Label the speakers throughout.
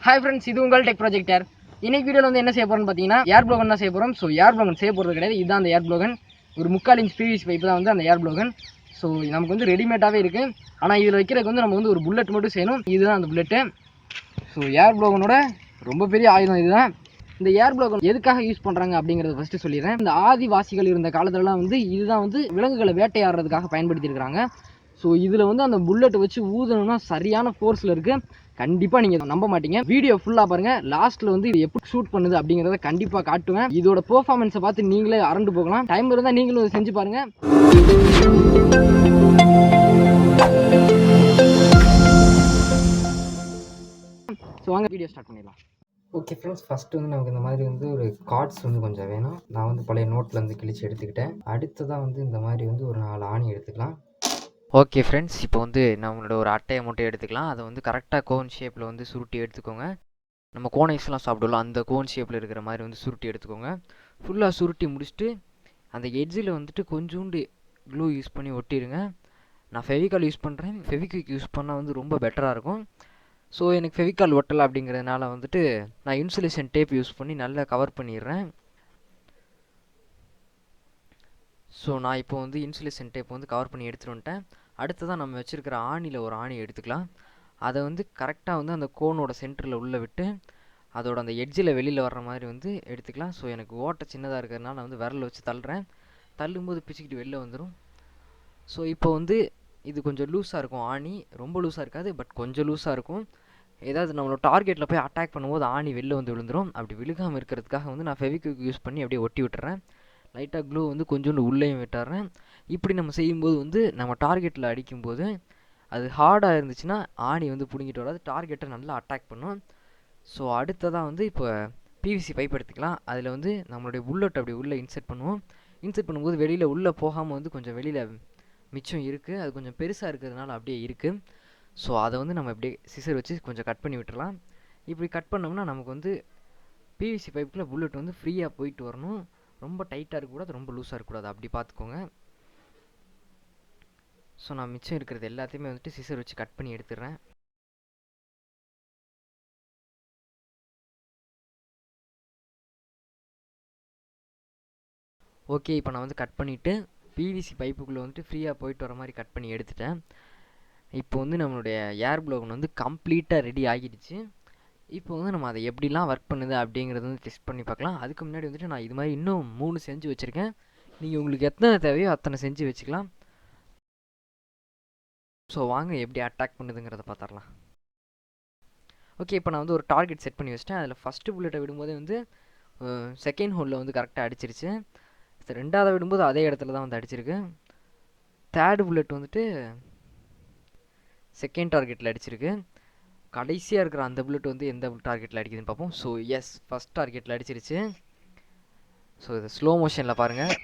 Speaker 1: Hi friends, இது உங்கள் tech projector. இன்னைக்கு வீடியோவில் வந்து என்ன செய்ய போகிறோம்னு பார்த்தீங்கன்னா ஏர் ப்ளோகன் தான் செய்ய போகிறோம். ஸோ ஏர் ப்ளோகன் செய்ய போகிறது கிடையாது, இதுதான் அந்த ஏர் ப்ளோகன். ஒரு 3/4 இன்ச் பிவிசி பைப் தான் வந்து அந்த ஏர் ப்ளோகன். ஸோ நமக்கு வந்து ரெடிமேடாகவே இருக்குது. ஆனால் இதில் வைக்கிறதுக்கு வந்து நம்ம வந்து ஒரு புல்லட் மட்டும் செய்யணும். இதுதான் அந்த புல்லட்டு. ஸோ ஏர் ப்ளோகனோட ரொம்ப பெரிய ஆயுதம் இதுதான். இந்த ஏர் ப்ளோகன் எதுக்காக யூஸ் பண்ணுறாங்க அப்படிங்கிறத ஃபஸ்ட்டு சொல்லிடுறேன். இந்த ஆதிவாசிகள் இருந்த காலத்துலலாம் வந்து இதுதான் வந்து விலங்குகளை வேட்டையாடுறதுக்காக பயன்படுத்தியிருக்கிறாங்க. ஸோ இதில் வந்து அந்த புல்லட்டை வச்சு ஊதணும்னா சரியான ஃபோர்ஸில் இருக்குது. கண்டிப்பாக நீங்கள் நம்ப மாட்டீங்க. வீடியோ ஃபுல்லாக பாருங்கள். லாஸ்ட்டில் வந்து இது எப்படி ஷூட் பண்ணுது அப்படிங்கிறத கண்டிப்பாக காட்டுவேன். இதோட பெர்ஃபார்மன்ஸை பார்த்து நீங்களே அரண்டு போகலாம். டைம் இருந்தால் நீங்களும் இதை செஞ்சு பாருங்கள். ஸோ வாங்க வீடியோ ஸ்டார்ட் பண்ணிடலாம்.
Speaker 2: ஓகே ஃப்ரெண்ட்ஸ், ஃபஸ்ட்டு வந்து நமக்கு இந்த மாதிரி வந்து ஒரு கார்ட்ஸ் வந்து கொஞ்சம் வேணும். நான் வந்து பழைய நோட்டில் வந்து கிழிச்சு எடுத்துக்கிட்டேன். அடுத்ததாக வந்து இந்த மாதிரி வந்து ஒரு 4 ஆணி எடுத்துக்கலாம்.
Speaker 3: ஓகே ஃப்ரெண்ட்ஸ், இப்போ வந்து நம்மளோட ஒரு அட்டையை மட்டும் எடுத்துக்கலாம். அதை வந்து கரெக்டாக கோன் ஷேப்பில் வந்து சுருட்டி எடுத்துக்கோங்க. நம்ம கோன் ஐஸ்லாம் சாப்பிடுவோம், அந்த கோன் ஷேப்பில் இருக்கிற மாதிரி வந்து சுருட்டி எடுத்துக்கோங்க. ஃபுல்லாக சுருட்டி முடிச்சுட்டு அந்த எட்ஜில் வந்துட்டு கொஞ்சோண்டு க்ளூ யூஸ் பண்ணி ஒட்டிடுங்க. நான் ஃபெவிகால் யூஸ் பண்ணுறேன். ஃபெவிக்விக் யூஸ் பண்ணால் வந்து ரொம்ப பெட்டராக இருக்கும். ஸோ எனக்கு ஃபெவிகால் ஒட்டலை அப்படிங்கிறதுனால வந்துட்டு நான் இன்சுலேஷன் டேப் யூஸ் பண்ணி நல்லா கவர் பண்ணிடுறேன். ஸோ நான் இப்போ வந்து இன்சுலேஷன் டேப் வந்து கவர் பண்ணி எடுத்துகிட்டு வந்துட்டேன். அடுத்ததான் நம்ம வச்சுருக்கிற ஆணியில் ஒரு ஆணி எடுத்துக்கலாம். அதை வந்து கரெக்டாக வந்து அந்த கோனோட சென்டரில் உள்ளே விட்டு அதோட அந்த எட்ஜில் வெளியில் வர்ற மாதிரி வந்து எடுத்துக்கலாம். ஸோ எனக்கு ஓட்டை சின்னதாக இருக்கிறதுனால நான் வந்து விரல் வச்சு தள்ளுறேன். தள்ளும்போது பிச்சுக்கிட்டு வெளில வந்துடும். ஸோ இப்போ வந்து இது கொஞ்சம் லூஸாக இருக்கும். ஆணி ரொம்ப லூஸாக இருக்காது, பட் கொஞ்சம் லூஸாக இருக்கும். ஏதாவது நம்மளோட டார்கெட்டில் போய் அட்டாக் பண்ணும்போது ஆணி வெளில வந்து விழுந்துடும். அப்படி விழுகாமல் இருக்கிறதுக்காக வந்து நான் ஃபெவிக்விக் யூஸ் பண்ணி அப்படியே ஒட்டி விட்டுறேன். லைட்டாக க்ளூ வந்து கொஞ்சோண்டு உள்ளேயும் விட்டுறேன். இப்படி நம்ம செய்யும்போது வந்து நம்ம டார்கெட்டில் அடிக்கும்போது அது ஹார்டாக இருந்துச்சுன்னா ஆணி வந்து பிடுங்கிட்டு வராது, டார்கெட்டை நல்லா அட்டாக் பண்ணும். ஸோ அடுத்ததாக வந்து இப்போ பிவிசி பைப் எடுத்துக்கலாம். அதில் வந்து நம்மளுடைய புல்லட் அப்படி உள்ளே இன்செர்ட் பண்ணுவோம். இன்செர்ட் பண்ணும்போது வெளியில் உள்ளே போகாமல் வந்து கொஞ்சம் வெளியில் மிச்சம் இருக்குது. அது கொஞ்சம் பெருசாக இருக்கிறதுனால அப்படியே இருக்குது. ஸோ அதை வந்து நம்ம அப்படியே சிசர் வச்சு கொஞ்சம் கட் பண்ணி விட்டுறலாம். இப்படி கட் பண்ணோம்னா நமக்கு வந்து பிவிசி பைப்புக்குள்ளே புல்லட் வந்து ஃப்ரீயாக போயிட்டு வரணும். ரொம்ப டைட்டாக இருக்கக்கூடாது, ரொம்ப லூஸாக இருக்கக்கூடாது, அப்படி பார்த்துக்கோங்க. ஸோ நான் மிச்சம் இருக்கிறது எல்லாத்தையுமே வந்துட்டு சிசர் வச்சு கட் பண்ணி எடுத்துடுறேன். ஓகே, இப்போ நான் வந்து கட் பண்ணிவிட்டு பிவிசி பைப்புக்குள்ளே வந்துட்டு ஃப்ரீயாக போயிட்டு வர மாதிரி கட் பண்ணி எடுத்துட்டேன். இப்போ வந்து நம்மளுடைய ஏர் ப்ளோகன் வந்து கம்ப்ளீட்டாக ரெடி ஆகிடுச்சு. இப்போ வந்து நம்ம அதை எப்படிலாம் ஒர்க் பண்ணுது அப்படிங்கிறது வந்து டெஸ்ட் பண்ணி பார்க்கலாம். அதுக்கு முன்னாடி வந்துட்டு நான் இது மாதிரி இன்னும் 3 செஞ்சு வச்சுருக்கேன். நீங்கள் உங்களுக்கு எத்தனை தேவையோ அத்தனை செஞ்சு வச்சுக்கலாம். ஸோ வாங்க எப்படி அட்டாக் பண்ணுதுங்கிறத பார்த்துடலாம். ஓகே, இப்போ நான் வந்து ஒரு டார்கெட் செட் பண்ணி வச்சிட்டேன். அதில் ஃபஸ்ட்டு புல்லட்டை விடும்போதே வந்து செகண்ட் ஹோலில் வந்து கரெக்டாக அடிச்சிருச்சு. ரெண்டாவது விடும்போது அதே இடத்துல தான் வந்து அடிச்சிருக்கு. தேர்டு புல்லட் வந்துட்டு செகண்ட் டார்கெட்டில் அடிச்சிருக்கு. கடைசியாக இருக்கிற அந்த புல்லட் வந்து எந்த டார்கெட்டில் அடிக்குதுன்னு பார்ப்போம். ஸோ எஸ், ஃபஸ்ட் டார்கெட்டில் அடிச்சிருச்சு. ஸோ இது ஸ்லோ மோஷனில் பாருங்கள்.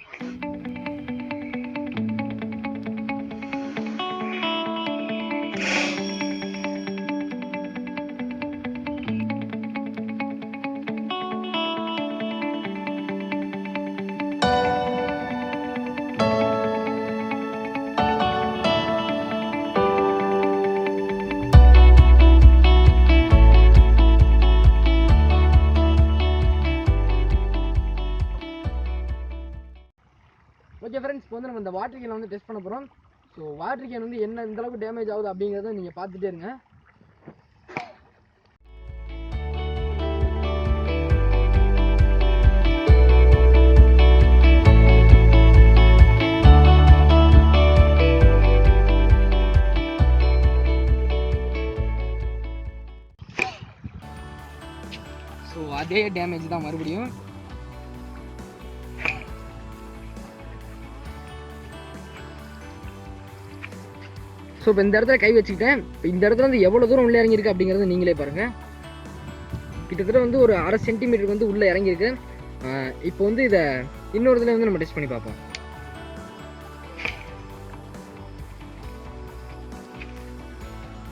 Speaker 1: ஓகே ஃப்ரெண்ட்ஸ், இப்போ வந்து நம்ம இந்த வாட்டர் கேன் வந்து டெஸ்ட் பண்ண போகிறோம். ஸோ வாட்டர் கேன் வந்து என்ன இந்தளவுக்கு டேமேஜ் ஆகுது அப்படிங்கிறத நீங்கள் பார்த்துட்டே இருங்க. ஸோ அதே டேமேஜ் தான் மறுபடியும். ஸோ இப்போ இந்த இடத்துல கை வச்சுக்கிட்டேன். இப்போ இந்த இடத்துல வந்து எவ்வளோ தூரம் உள்ளே இறங்கியிருக்கு அப்படிங்கிறத நீங்களே பாருங்கள். கிட்டத்தட்ட வந்து ஒரு 1/2 சென்டிமீட்டருக்கு வந்து உள்ளே இறங்கியிருக்கு. இப்போ வந்து இதை இன்னொரு இதில் வந்து நம்ம டெஸ்ட் பண்ணி பார்ப்போம்.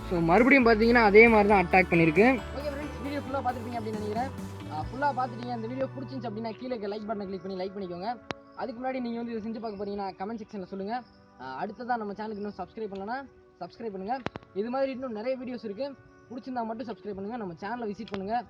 Speaker 1: ஸோ மறுபடியும் பார்த்தீங்கன்னா அதே மாதிரி தான் அட்டாக் பண்ணியிருக்கு. ஓகே ஃப்ரெண்ட்ஸ், வீடியோ ஃபுல்லாக பார்த்துருப்பீங்க அப்படின்னு நினைக்கிறேன். ஃபுல்லாக பார்த்துட்டீங்க. அந்த வீடியோ பிடிச்சிருந்துச்சு அப்படின்னா கீழே லைக் பட்டனை கிளிக் பண்ணி லைக் பண்ணிக்கோங்க. அதுக்கு முன்னாடி நீங்கள் வந்து இதை செஞ்சு பார்க்க போகிறீங்கன்னா கமெண்ட் செக்ஷனில் சொல்லுங்கள். அடுத்ததான் நம்ம சேனலுக்கு இன்னும் சப்ஸ்கிரைப் பண்ணலன்னா சப்ஸ்கிரைப் பண்ணுங்கள். இது மாதிரி இன்னும் நிறைய வீடியோஸ் இருக்குது. பிடிச்சிருந்தா மட்டும் சப்ஸ்கிரைப் பண்ணுங்கள், நம்ம சேனலை விசிட் பண்ணுங்கள்.